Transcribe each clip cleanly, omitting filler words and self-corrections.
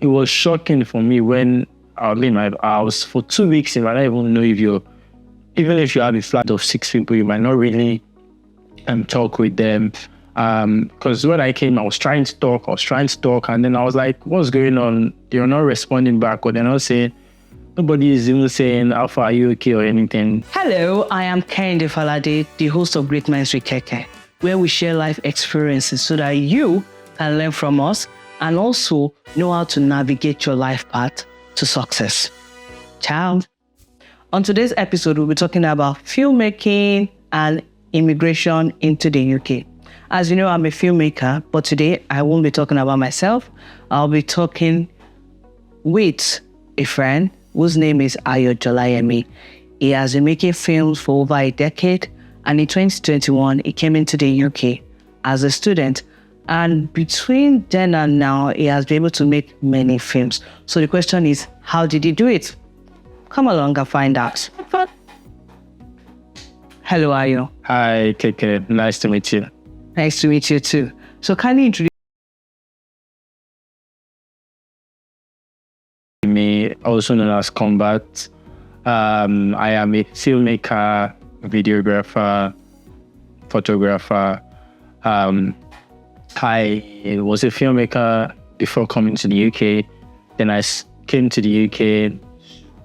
it was shocking for me when I was in my house for 2 weeks. You might not even know even if you have a flat of 6 people, you might not really talk with them. Because when I came, I was trying to talk, and then I was like, what's going on? They're not responding back, or they're not saying, nobody is even saying, Alpha, are you okay, or anything. Hello, I am Kehinde Falade, the host of Great Minds with Keke, where we share life experiences so that you can learn from us and also know how to navigate your life path to success. Ciao. On today's episode, we'll be talking about filmmaking and immigration into the UK. As you know, I'm a filmmaker, but today I won't be talking about myself. I'll be talking with a friend whose name is Ayo Jolayemi. He has been making films for over a decade, and in 2021, he came into the UK as a student. And between then and now, he has been able to make many films. So the question is, how did he do it? Come along and find out. Hello, Ayo. Hi, Keke. Nice to meet you. Nice to meet you too. So can you introduce me, also known as Combat? I am a filmmaker, videographer, photographer. I was a filmmaker before coming to the UK. Then I came to the UK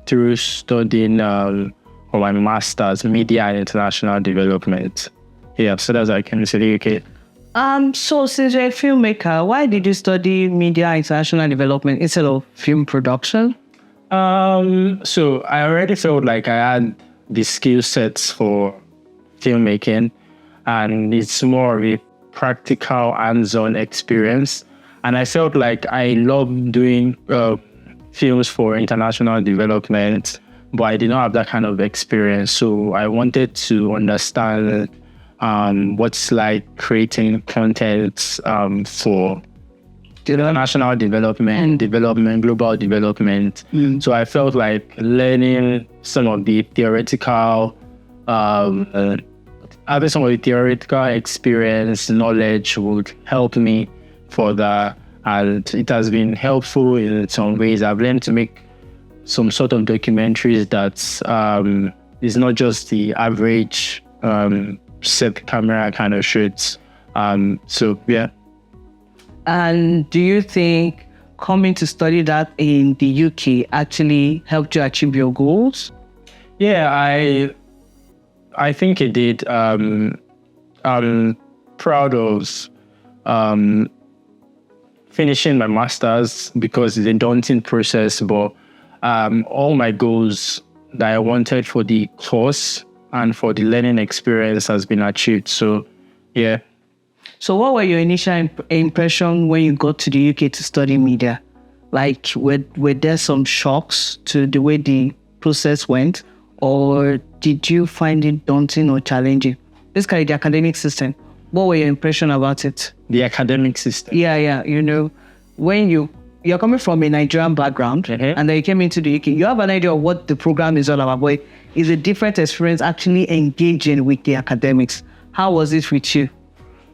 through studying for my master's, Media and International Development. Yeah, so that's how I came to the UK. So since you're a filmmaker, why did you study Media and International Development instead of film production? So I already felt like I had the skill sets for filmmaking, and it's more of a practical hands-on experience. And I felt like I loved doing films for international development, but I did not have that kind of experience. So I wanted to understand what's like creating content for international development, global development. So I felt like learning some of the theoretical having some of the theoretical experience, knowledge would help me further, and it has been helpful in some ways. I've learned to make some sort of documentaries that is not just the average set camera kind of shoots. So yeah. And do you think coming to study that in the UK actually helped you achieve your goals? Yeah, I think it did. I'm proud of finishing my master's because it's a daunting process, but all my goals that I wanted for the course and for the learning experience has been achieved. So, yeah. So what were your initial impression when you got to the UK to study media? Like, were there some shocks to the way the process went? Or did you find it daunting or challenging? Basically, the academic system. What were your impression about it? The academic system? Yeah. You know, when you're coming from a Nigerian background, and then you came into the UK, you have an idea of what the program is all about, but it's a different experience actually engaging with the academics. How was it with you?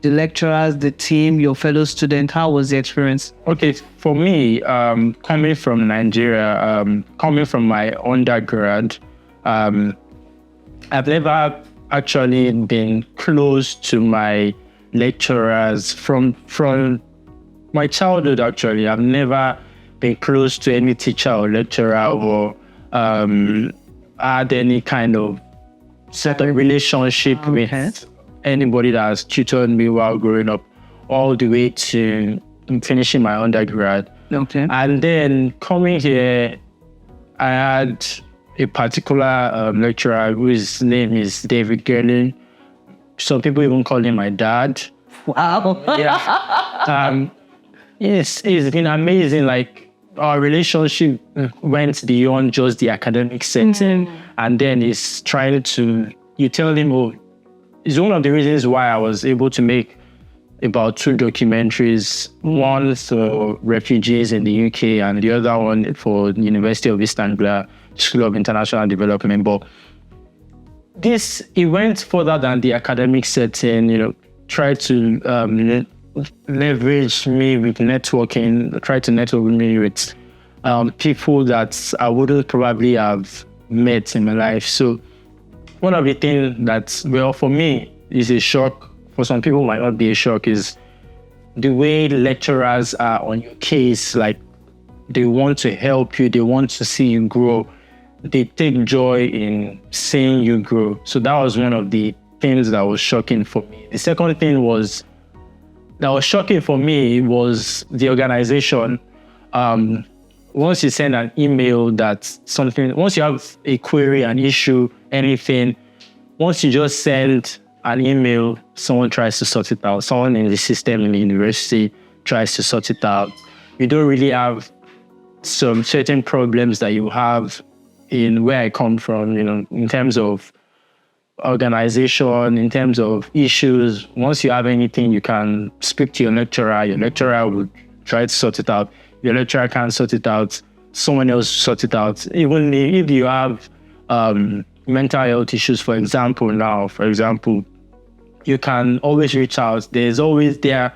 The lecturers, the team, your fellow student, how was the experience? Okay, for me, coming from Nigeria, coming from my undergrad, I've never actually been close to my lecturers from my childhood. Actually, I've never been close to any teacher or lecturer or had any kind of certain relationship with anybody that has tutored me while growing up, all the way to finishing my undergrad. Okay. And then coming here, I had a particular lecturer whose name is David Gerlin. Some people even call him my dad. Wow. Yeah. Yes, it's been amazing. Like, our relationship went beyond just the academic setting. And then it's trying to, you tell him, oh, it's one of the reasons why I was able to make about 2 documentaries, one for refugees in the UK and the other one for the University of East Anglia School of International Development. But it went further than the academic setting, try to leverage me with networking, try to network with me with people that I wouldn't probably have met in my life. So one of the things that, well, for me is a shock, for some people might not be a shock, is the way lecturers are on your case. Like, they want to help you, they want to see you grow, they take joy in seeing you grow. So that was one of the things that was shocking for me. The second thing that was shocking for me was the organization. Once you send an email once you have a query, an issue, anything, once you just send an email, someone tries to sort it out. Someone in the system in the university tries to sort it out. You don't really have some certain problems that you have in where I come from, in terms of organization, in terms of issues. Once you have anything, you can speak to your lecturer. Your lecturer will try to sort it out. Your lecturer can't sort it out, someone else sort it out. Even if you have mental health issues, for example, you can always reach out. There are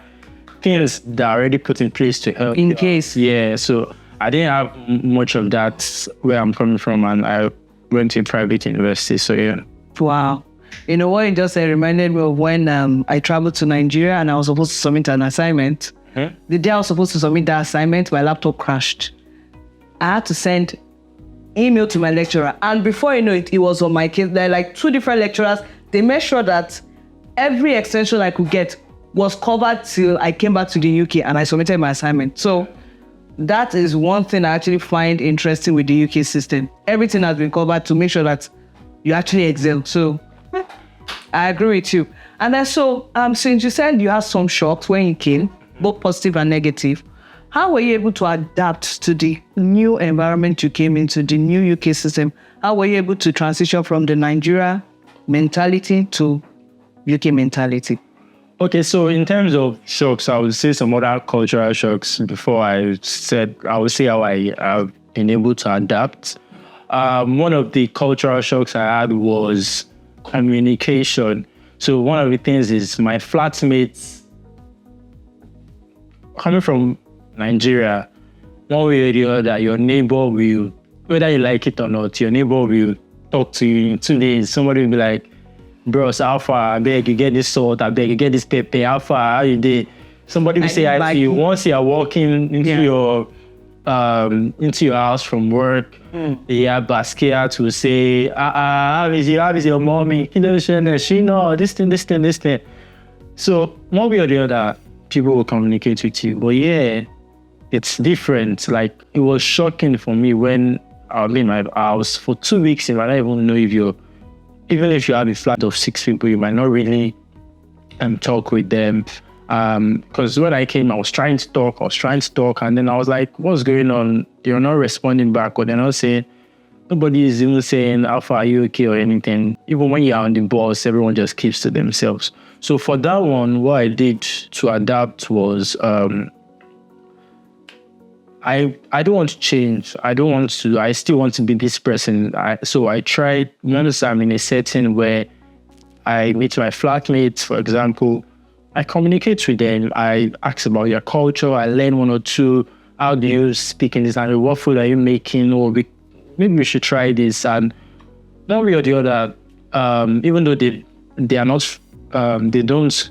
things that are already put in place to help in case. Yeah, so I didn't have much of that where I'm coming from, and I went to a private university, so yeah. Wow. You know what you just said reminded me of when I traveled to Nigeria and I was supposed to submit an assignment. The day I was supposed to submit that assignment, my laptop crashed. I had to send email to my lecturer, and before you know it, it was on my case. There are like 2 different lecturers. They made sure that every extension I could get was covered till I came back to the UK and I submitted my assignment. So that is one thing I actually find interesting with the UK system. Everything has been covered to make sure that you actually excel. So I agree with you. And then since you said you had some shocks when you came, both positive and negative, how were you able to adapt to the new environment you came into, the new UK system? How were you able to transition from the Nigeria mentality to UK mentality? Okay, so in terms of shocks, I would say some other cultural shocks before I would say how I have been able to adapt. One of the cultural shocks I had was communication. So one of the things is my flatmates, coming from Nigeria, one way or the other, your neighbor will, whether you like it or not, your neighbor will talk to you in 2 days. Somebody will be like, bros, how far? I beg you get this salt, I beg you get this pepper, how far? How you did? Somebody will say hi to you. Once you are walking into your house from work, Basquiat will say, how is your mommy? She know this thing. So one way or the other, people will communicate with you. But yeah, it's different. Like, it was shocking for me when I was in my house for 2 weeks and I don't even know even if you have a flat of 6 people, you might not really talk with them. Because when I came, I was trying to talk, and then I was like, what's going on? They're not responding back, or they're not saying, nobody is even saying, how far are you okay or anything. Even when you're on the bus, everyone just keeps to themselves. So for that one, what I did to adapt was, I don't want to change. I still want to be this person. So I tried, once I'm in a setting where I meet my flatmates, for example, I communicate with them. I ask about your culture. I learn 1 or 2. How do you speak in this language? What food are you making? Or maybe we should try this. And one way or the other, even though they are not, they don't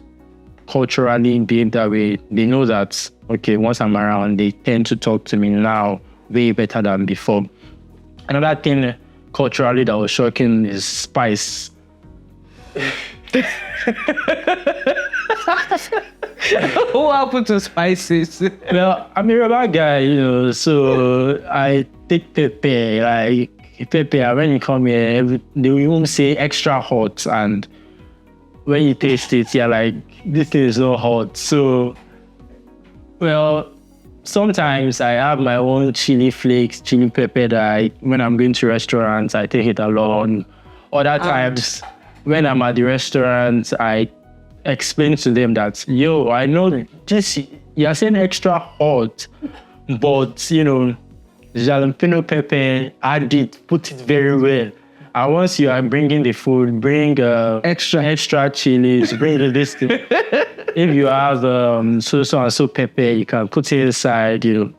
culturally behave that way, they know that, okay, once I'm around, they tend to talk to me now way better than before. Another thing culturally that was shocking is spice. What happened to spices? Well, I'm a Yoruba guy, so I take pepper. Like, pepper, when you come here, they will even say extra hot, and when you taste it, you're like, this thing is not hot. So, well, sometimes I have my own chili flakes, chili pepper that when I'm going to restaurants, I take it along. Other times, when I'm at the restaurant, I explain to them that, I know this, you're saying extra hot, but, jalapeno pepper, put it very well. And once you are bringing the food, bring extra chilies, bring this thing. if you have so and so pepper, you can put it inside. That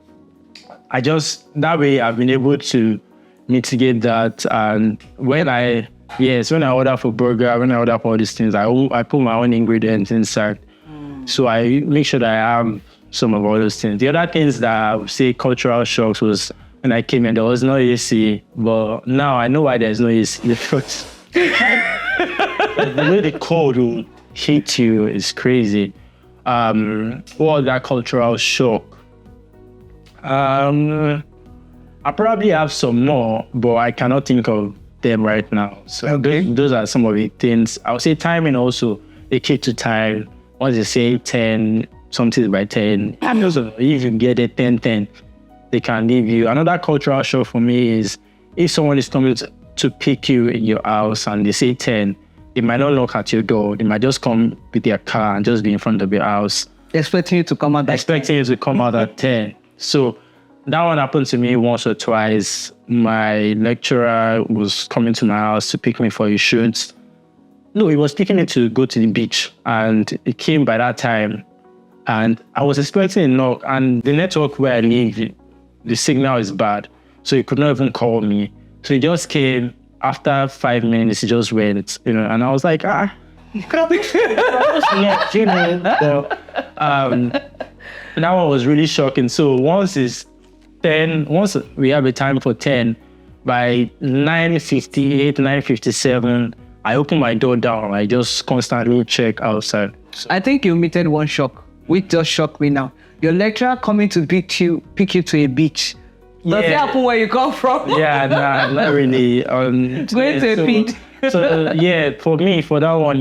way I've been able to mitigate that. And when I order for burger, when I order for all these things, I put my own ingredients inside. So I make sure that I have some of all those things. The other things that I would say cultural shocks was when I came in, there was no AC, but now I know why there's no AC. The way the cold will hit you is crazy. All that cultural shock. I probably have some more, but I cannot think of them right now. So those are some of the things. I would say timing also, they keep to time. Once they say 10, something by 10, and also if you get it 10, they can leave you. Another cultural shock for me is if someone is coming to pick you in your house and they say 10, they might not knock at your door. They might just come with their car and just be in front of your house. Expecting you to come out at 10. So that one happened to me once or twice. My lecturer was coming to my house to pick me for a shoot. No, he was picking me to go to the beach, and it came by that time. And I was expecting a knock, and the network where I live, the signal is bad. So he could not even call me. So he just came. After 5 minutes, he just went, and I was like, that one was really shocking. So once we have a time for 10, by 9:58, 9:57, I open my door down. I just constantly check outside. I think you omitted one shock, which just shocked me now. Your lecturer coming to pick you to a beach. Does it happen where you come from? Yeah, nah, not really. Going to a beach. For me, for that one,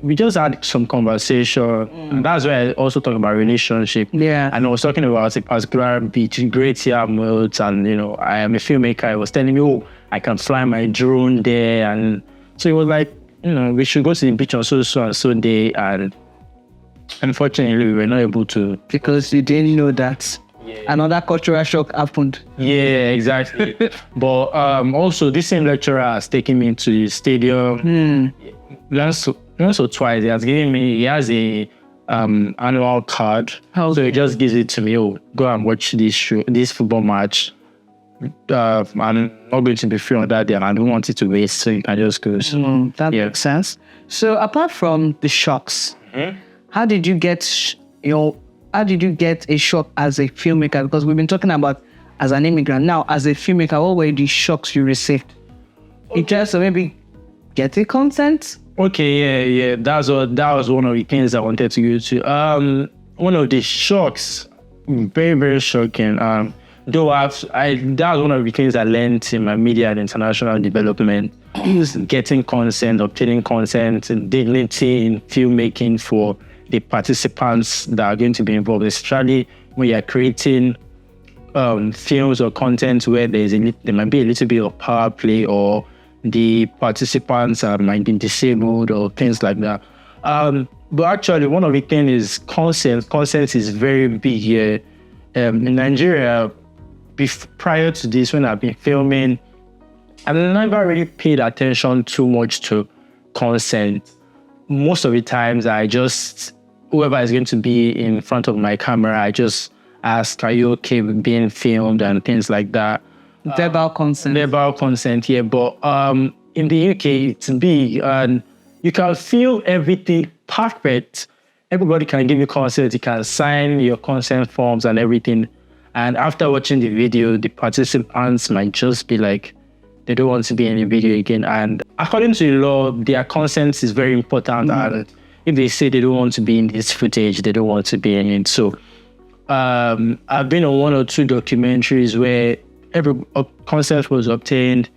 we just had some conversation. And that's why I also talk about relationship. Yeah. And I was talking about a particular beach, Great Yarmouth, and I am a filmmaker. I was telling me, I can fly my drone there, and so he was like, we should go to the beach on so and so day, and unfortunately, we were not able to because you didn't know that. Another cultural shock happened. Yeah, exactly. But also, this same lecturer has taken me to the stadium once or twice. He has a annual card. Okay. So he just gives it to me. Go and watch this football match. I'm not going to be free on that day, and I don't want it to waste, so you can just go. That makes sense. So apart from the shocks, how did you get a shock as a filmmaker? Because we've been talking about as an immigrant. Now, as a filmmaker, what were the shocks you received? In terms of maybe getting consent? Okay, yeah. That was one of the things I wanted to go to. One of the shocks, very, very shocking. That was one of the things I learned in my media and international development. Is getting consent, obtaining consent, and dignity in filmmaking for the participants that are going to be involved, especially when you're creating films or content where there might be a little bit of power play, or the participants might be disabled or things like that. But actually, one of the things is consent. Consent is very big here. In Nigeria, prior to this, when I've been filming, I've never really paid attention too much to consent. Most of the times, whoever is going to be in front of my camera, I just ask, are you okay with being filmed and things like that. Verbal consent. Verbal consent, yeah. But in the UK, it's big, and you can feel everything perfect. Everybody can give you consent. You can sign your consent forms and everything. And after watching the video, the participants might just be like, they don't want to be in the video again. And according to the law, their consent is very important. And if they say they don't want to be in this footage, they don't want to be in it. So I've been on 1 or 2 documentaries where every consent was obtained,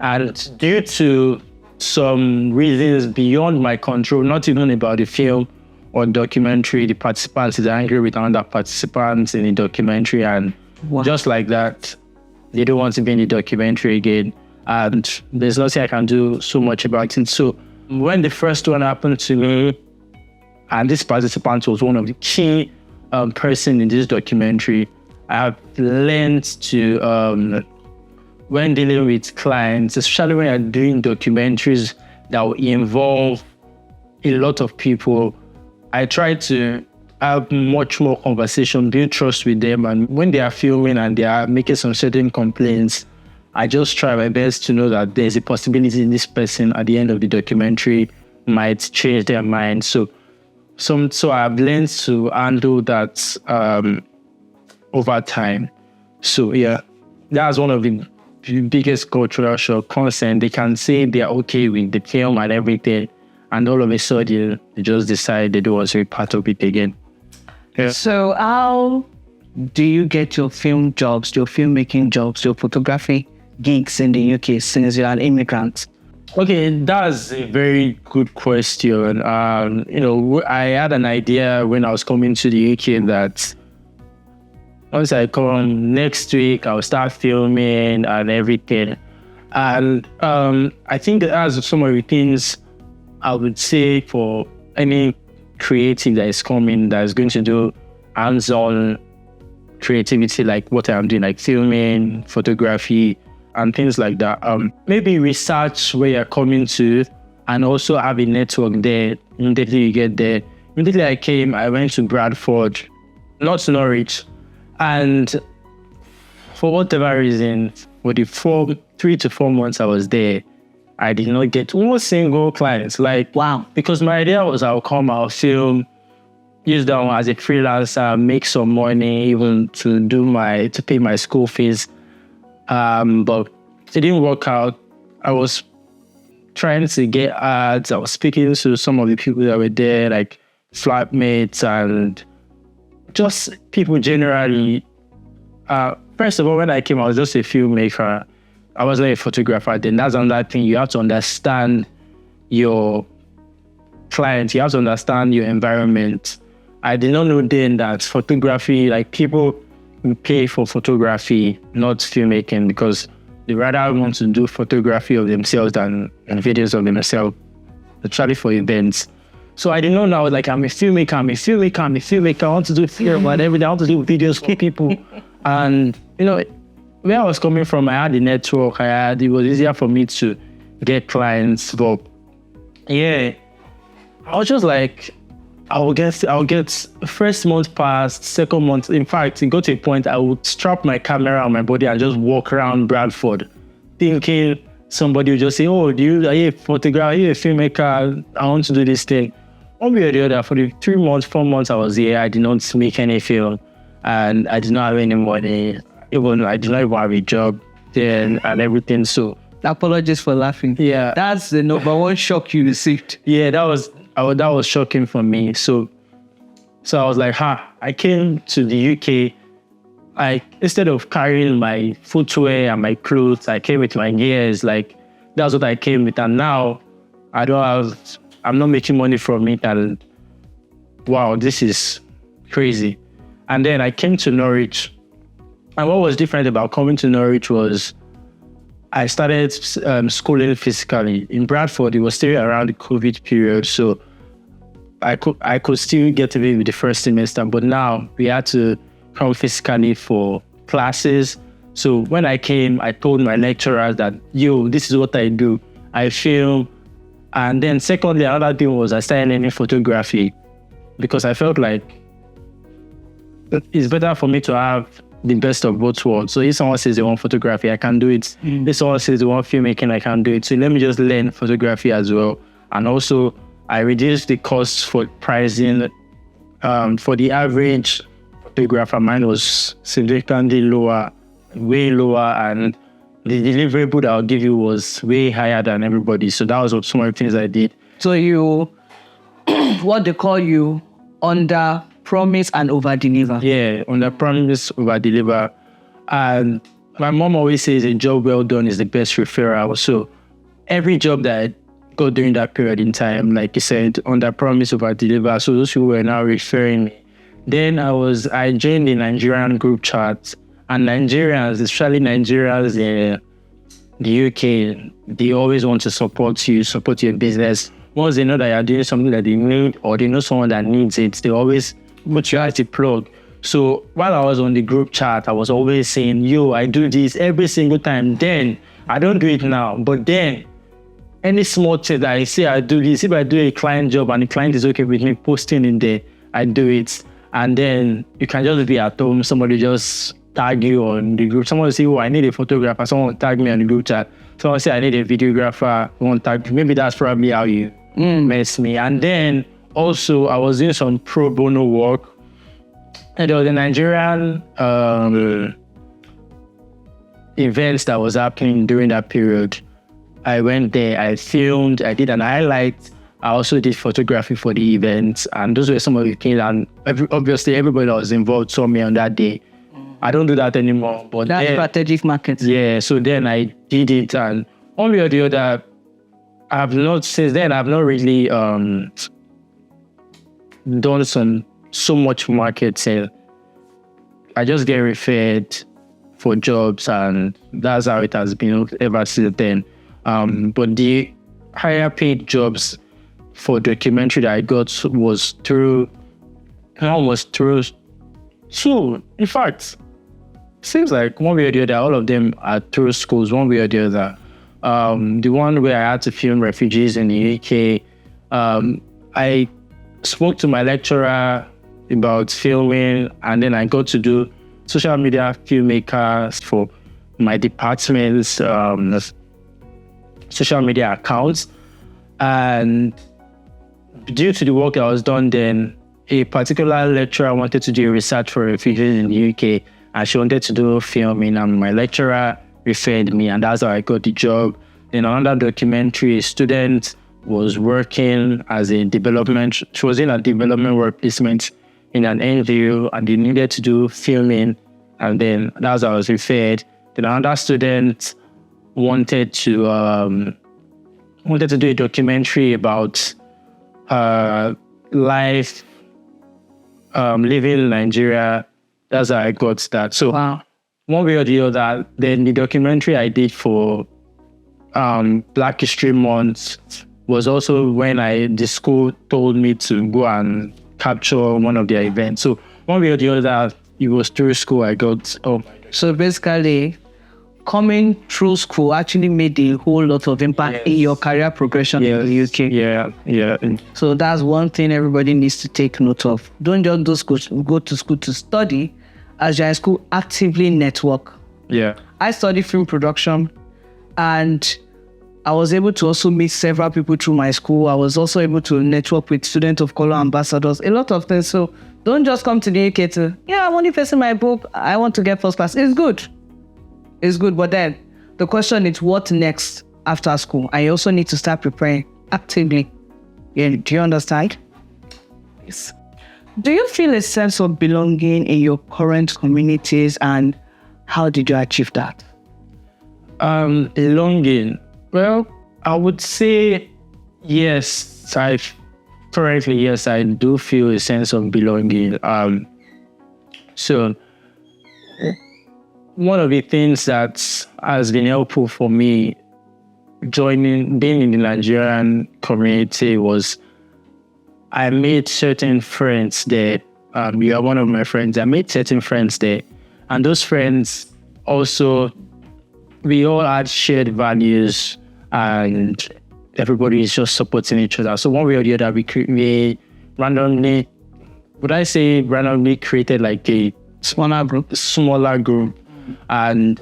and due to some reasons beyond my control, not even about the film or documentary, the participants is angry with another participants in the documentary, and just like that, they don't want to be in the documentary again. And there's nothing I can do so much about it. So when the first one happened to me, and this participant was one of the key person in this documentary, I have learned to, when dealing with clients, especially when you're doing documentaries that will involve a lot of people, I try to have much more conversation, build trust with them. And when they are filming and they are making some certain complaints, I just try my best to know that there's a possibility this person at the end of the documentary might change their mind. So I've learned to handle that over time. So yeah, that's one of the biggest cultural shock. Consent. They can say they're okay with the film and everything, and all of a sudden they just decide they don't want to be part of it again. Yeah. So how do you get your film jobs, your filmmaking jobs, your photography gigs in the UK since you're an immigrant? Okay, that's a very good question. I had an idea when I was coming to the UK that once I come next week, I'll start filming and everything. And I think that's some of the things I would say for any creative that is coming, that is going to do hands-on creativity like what I'm doing, like filming, photography, and things like that. Maybe research where you're coming to and also have a network there. Immediately you get there. Immediately I came, I went to Bradford, not Norwich. And for whatever reason, for the 3 to 4 months I was there, I did not get one single client. Like, wow. Because my idea was I'll come, I'll film, use that one as a freelancer, make some money, even to pay my school fees. But it didn't work out. I was trying to get ads. I was speaking to some of the people that were there, like flatmates and just people generally. First of all, when I came, I was just a filmmaker. I wasn't a photographer. Then that's another thing. You have to understand your client. You have to understand your environment. I did not know then that photography, like people pay for photography, not filmmaking, because they rather want to do photography of themselves than videos of themselves, especially for events. So I did not know, like, I'm a filmmaker. I want to do film and everything. I want to do videos for people. And, where I was coming from, I had the network. It was easier for me to get clients. But yeah, I was just like, I'll get first month passed, second month. In fact, it got to a point I would strap my camera on my body and just walk around Bradford, thinking somebody would just say, "Oh, are you a photographer? Are you a filmmaker? I want to do this thing." One way or the other, for the 3 months, 4 months I was here, I did not make any film, and I did not have any money. I did not even have a job then and everything. So apologies for laughing. Yeah, that's the number one shock you received. Yeah, that was shocking for me. So I was like, I came to the UK. Instead of carrying my footwear and my clothes, I came with my gears. Like, that's what I came with. And now I'm not making money from it. And wow, this is crazy. And then I came to Norwich. And what was different about coming to Norwich was I started schooling physically. In Bradford, it was still around the COVID period. So I could still get away with the first semester. But now we had to come physically for classes. So when I came, I told my lecturers that, this is what I do. I film. And then secondly, another thing was I started learning photography because I felt like it's better for me to have the best of both worlds. So if someone says they want photography, I can do it. If someone says they want filmmaking, I can do it. So let me just learn photography as well. And also, I reduced the costs for pricing. For the average photographer, mine was significantly lower, way lower, and the deliverable that I'll give you was way higher than everybody. So that was some of the things I did. So you, what they call you, under promise and over deliver. Yeah, under promise, over deliver. And my mom always says a job well done is the best referral. So every job that I got during that period in time, like you said, under promise, over deliver. So those people were now referring me. Then I joined the Nigerian group chat, and Nigerians, especially Nigerians in the UK, they always want to support your business. Once they know that you're doing something that they need, or they know someone that needs it, they always put you as a plug. So while I was on the group chat, I was always saying, I do this every single time. Then I don't do it now, but then any small thing that I say I do this, if I do a client job and the client is okay with me posting in there, I do it. And then you can just be at home, somebody just tag you on the group. Someone will say, oh, I need a photographer. Someone will tag me on the group chat. Someone will say, I need a videographer. Someone tag me. Maybe that's probably how you mess me. And then also I was doing some pro bono work. And there was a Nigerian events that was happening during that period. I went there, I filmed, I did an highlight. I also did photography for the event. And those were some of the things. And obviously everybody that was involved saw me on that day. I don't do that anymore. But that's strategic marketing. Yeah, so then I did it. And one way or the other, since then, I've not really done so much marketing. I just get referred for jobs, and that's how it has been ever since then. But the higher paid jobs for documentary that I got was through school. In fact, seems like one way or the other, all of them are through schools, one way or the other. The one where I had to film refugees in the UK, I spoke to my lecturer about filming, and then I got to do social media filmmakers for my department's social media accounts. And due to the work that was done then, a particular lecturer wanted to do research for refugees in the UK, and she wanted to do filming, and my lecturer referred me, and that's how I got the job. In another documentary, a student was working as a she was in a development work placement in an NGO, and they needed to do filming, and then that's how I was referred. Then another student wanted to do a documentary about life living in Nigeria. That's how I got that. So one way or the other, then the documentary I did for Black History Month was also when the school told me to go and capture one of their events. So one way or the other, it was through school I got. So basically, coming through school actually made a whole lot of impact in your career progression in the UK. Yeah. So that's one thing everybody needs to take note of. Don't just go to school to study. As you're in school, actively network. Yeah. I studied film production, and I was able to also meet several people through my school. I was also able to network with student of color ambassadors, a lot of things. So don't just come to the UK to, I'm only facing my book. I want to get first class. It's good. But then the question is, what next after school? I also need to start preparing actively. Yeah, do you understand? Yes. Do you feel a sense of belonging in your current communities, and how did you achieve that? Belonging. Well, I would say yes. I do feel a sense of belonging. So one of the things that has been helpful for me being in the Nigerian community was I made certain friends there. You are one of my friends. I made certain friends there. And those friends also, we all had shared values, and everybody is just supporting each other. So one way or the other, we randomly created like a smaller group. And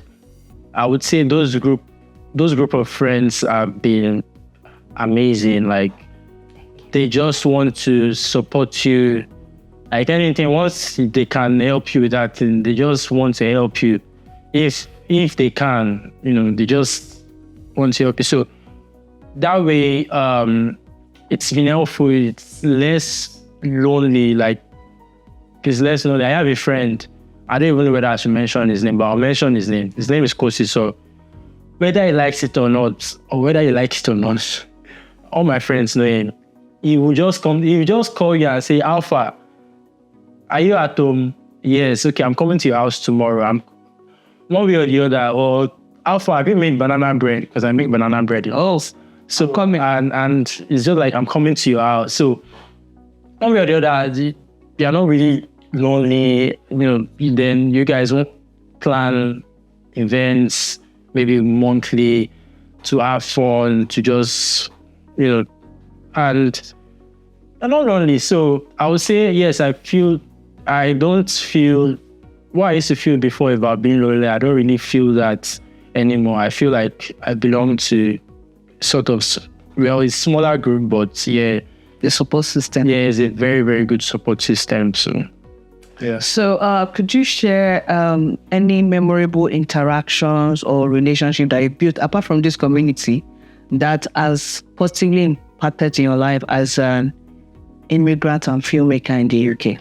I would say those group of friends have been amazing. Like, they just want to support you. Like anything, once they can help you with that thing, they just want to help you. If they can, they just want to help you. So that way, it's been helpful. It's less lonely. It's less lonely. I have a friend. I don't even know whether I should mention his name, but I'll mention his name. His name is Kosi. So whether he likes it or not, all my friends know him. He will just call you and say, Alpha, are you at home? Yes, okay, I'm coming to your house tomorrow. One way or the other, or Alpha, have you made banana bread? Because I make banana bread. So I'm coming. And it's just like, I'm coming to your house. So one way or the other, they are not really lonely. Then you guys won't plan events maybe monthly. to have fun, to just, and not only so, I would say, yes, I don't feel what I used to feel before about being lonely. I don't really feel that anymore. I feel like I belong to sort of, it's smaller group, but yeah. The support system. Yeah, it's a very, very good support system. So, yeah. So, could you share any memorable interactions or relationship that you built apart from this community that has positively impacted in your life as an immigrant and filmmaker in the UK?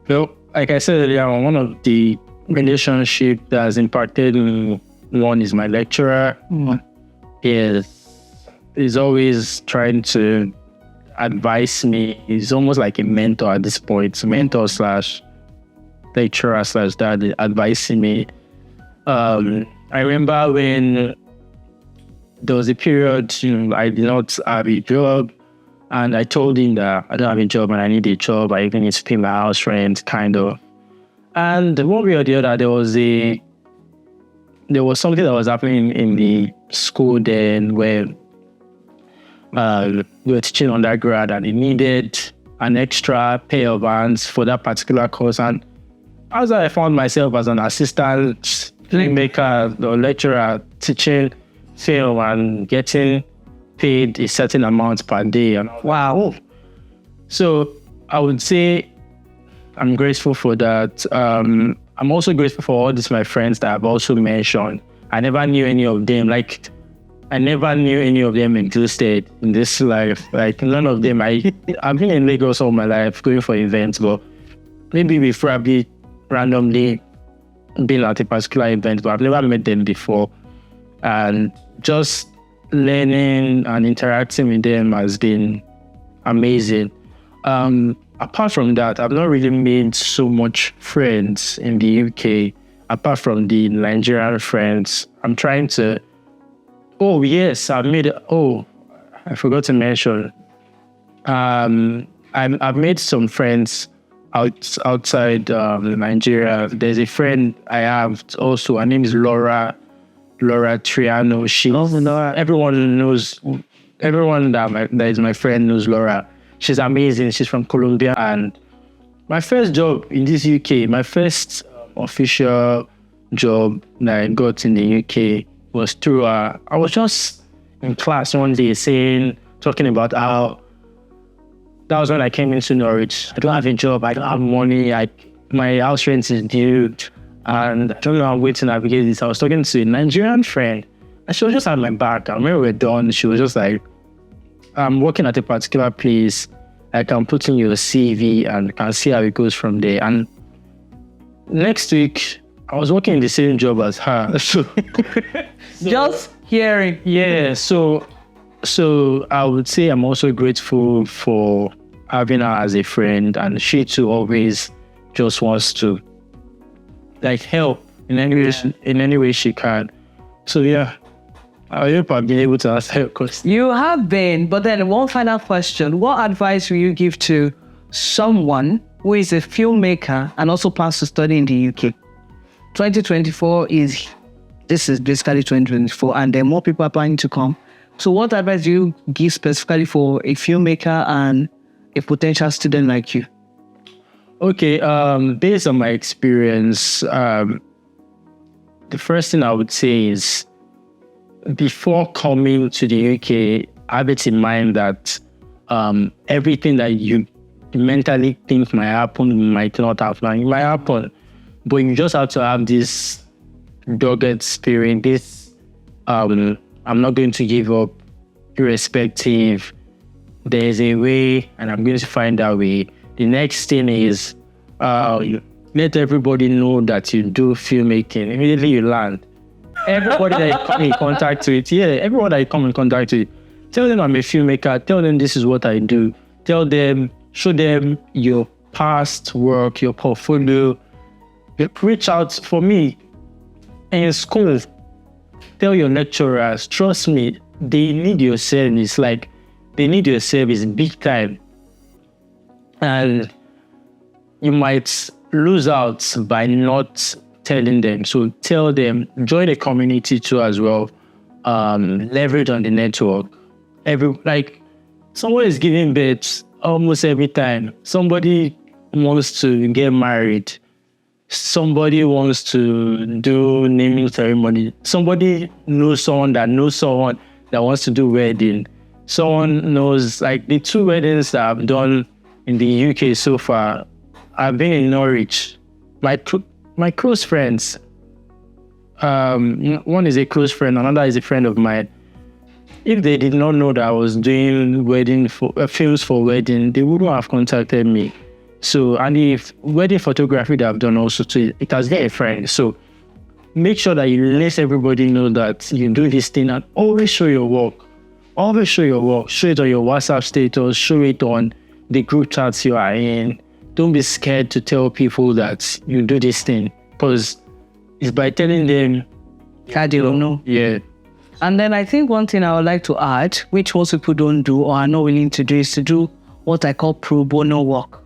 Well, like I said earlier, one of the relationships that has impacted me, one is my lecturer. He's always trying to advise me. He's almost like a mentor at this point, mentor slash lecturer slash dad advising me. I remember when there was a period, I did not have a job, and I told him that I don't have a job and I need a job. I even need to pay my house rent, kind of. And one way or the other, there was something that was happening in the school then where we were teaching undergrad, and he needed an extra pair of hands for that particular course. And as I found myself as an assistant filmmaker or lecturer teaching film and getting paid a certain amount per day. And wow. So I would say I'm grateful for that. I'm also grateful for all these my friends that I've also mentioned. I never knew any of them. I never knew any of them existed in this life. Like none of them. I've been in Lagos all my life going for events, but maybe we've probably randomly been at a particular event, but I've never met them before. And just learning and interacting with them has been amazing. Apart from that, I've not really made so much friends in the UK, apart from the Nigerian friends. I'm trying to. Oh, yes, I forgot to mention. I've made some friends outside Nigeria. There's a friend I have also. Her name is Laura Triano. Laura. Everyone that is my friend knows Laura. She's amazing. She's from Colombia. And my first job in this UK, my first official job that I got in the UK was through I was just in class one day talking about how that was when I came into Norwich. I don't have a job, I don't have money, my house rent is due, and I don't know how I'm waiting to navigate this. I was talking to a Nigerian friend, and she was just at my back. And when we were done, she was just like, I'm working at a particular place, I can put in your CV and can see how it goes from there. And next week, I was working in the same job as her. Just hearing. Yeah, so I would say I'm also grateful for having her as a friend, and she too always just wants to help in any way she can. So yeah, I hope I've been able to answer your question. You have been, but then one final question. What advice will you give to someone who is a filmmaker and also plans to study in the UK? 2024 this is basically 2024, and there are more people are planning to come. So what advice do you give specifically for a filmmaker and a potential student like you? Okay, based on my experience, the first thing I would say is before coming to the UK, have it in mind that everything that you mentally think might happen might not happen. It might happen, but you just have to have this dogged spirit, this I'm not going to give up irrespective. There's a way, and I'm going to find that way. The next thing is let everybody know that you do filmmaking. Immediately you land. Everybody that you come in contact with, everyone that you come in contact with, tell them I'm a filmmaker, tell them this is what I do. Tell them, show them your past work, your portfolio. Reach out. For me, in school, tell your lecturers, trust me, they need your service. They need your service big time. And you might lose out by not telling them. So tell them, join the community too as well. leverage on the network. Someone is giving birth almost every time. Somebody wants to get married. Somebody wants to do naming ceremony. Somebody knows someone that wants to do wedding. Someone knows, like the 2 weddings that I've done in the UK so far, I've been in Norwich. My close friends, one is a close friend, another is a friend of mine. If they did not know that I was doing films for wedding, they wouldn't have contacted me. So, and if wedding photography that I've done also too, it has been a friend. So make sure that you let everybody know that you do this thing, and always show your work. Always show your work. Show it on your WhatsApp status, show it on the group chats you are in. Don't be scared to tell people that you do this thing, because it's by telling them that they will know. Yeah. And then I think one thing I would like to add, which most people don't do or are not willing to do, is to do what I call pro bono work.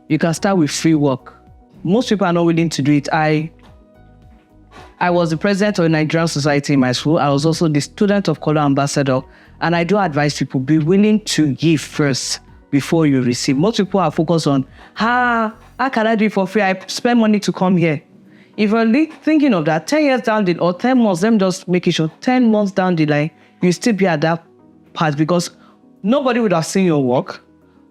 You can start with free work. Most people are not willing to do it. I was the president of the Nigerian Society in my school. I was also the student of color ambassador. And I do advise people, be willing to give first before you receive. Most people are focused on, how can I do it for free? I spend money to come here. If you're thinking of that 10 years down the line, or 10 months, let me just make it sure, 10 months down the line, you still be at that part, because nobody would have seen your work.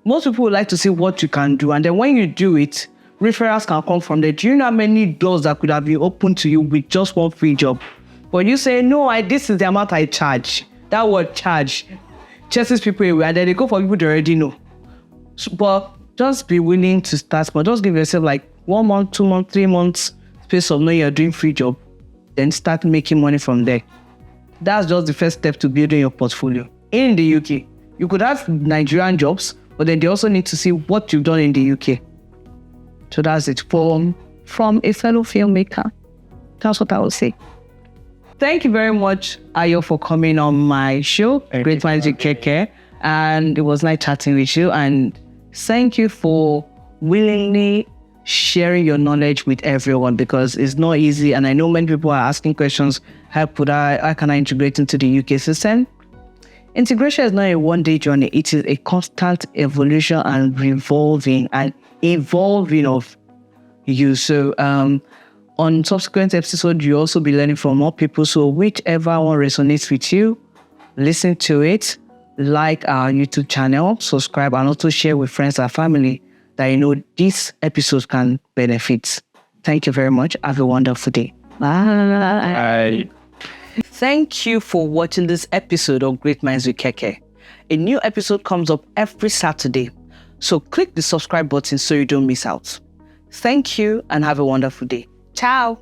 Most people would like to see what you can do. And then when you do it, referrals can come from there. Do you know how many doors that could have been opened to you with just one free job? But you say, no, this is the amount I charge. That word charge chases people away, and then they go for people they already know. So, but just be willing to start, but just give yourself like 1 month, 2 months, 3 months space of knowing you're doing free job. Then start making money from there. That's just the first step to building your portfolio. In the UK, you could have Nigerian jobs, but then they also need to see what you've done in the UK. So that's it from a fellow filmmaker. That's what I would say. Thank you very much, Ayo, for coming on my show, Great Minds Keke. And it was nice chatting with you. And thank you for willingly sharing your knowledge with everyone, because it's not easy. And I know many people are asking questions, how can I integrate into the UK system? Integration is not a one-day journey. It is a constant evolution and revolving and evolving of you. So on subsequent episodes, you'll also be learning from more people. So whichever one resonates with you, listen to it, like our YouTube channel, subscribe, and also share with friends and family that you know these episodes can benefit. Thank you very much. Have a wonderful day. Bye. Thank you for watching this episode of Great Minds with Keke. A new episode comes up every Saturday, so click the subscribe button so you don't miss out. Thank you and have a wonderful day. Ciao.